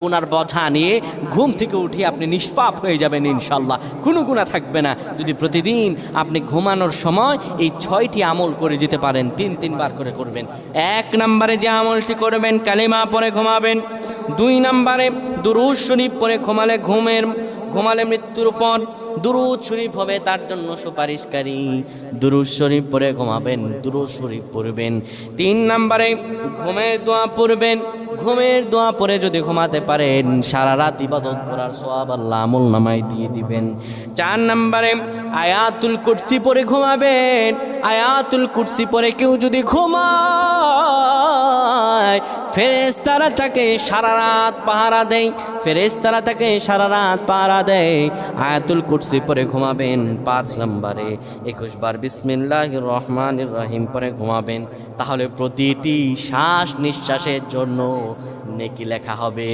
গুনার বোঝা নিয়ে ঘুম থেকে উঠে আপনি নিষ্পাপ হয়ে যাবেন ইনশাল্লাহ, কোনো গুনাহ থাকবে না। যদি প্রতিদিন আপনি ঘুমানোর সময় এই 6টি আমল করে যেতে পারেন, তিনবার করে করবেন। 1 নম্বরে যে আমলটি করবেন, কালিমা পড়ে ঘুমাবেন। 2 নম্বরে দুরূদ শরীফ পড়ে ঘুমালে মৃত্যুর পর দুরূদ শরীফ হবে তার জন্য সুপারিশকারী। দুরূদ শরীফ পড়ে ঘুমাবেন, দুরূদ শরীফ পড়বেন। 3 নম্বরে ঘুমের দোয়া পড়বেন। ঘুমের দোয়া পড়ে যদি ঘুমাতে পারেন, সারা রাত ইবাদত করার সওয়াব আল্লাহ আমলনামায় দিয়ে দিবেন। 4 নম্বরে আয়াতুল কুরসি পড়ে ঘুমাবেন। আয়াতুল কুরসি পড়ে কেউ যদি ঘুমায়, ফেরেশতারা তাকে সারা রাত পাহারা দেয়। ফেরেশতারা তাকে সারা রাত পাহারা দেয়। আয়াতুল কুরসি পড়ে ঘুমাবেন। 5 নম্বরে 21 বার বিসমিল্লাহির রহমানির রহিম পড়ে ঘুমাবেন। তাহলে প্রতিটি শ্বাস নিঃশ্বাসের জন্য নেকি লেখা হবে।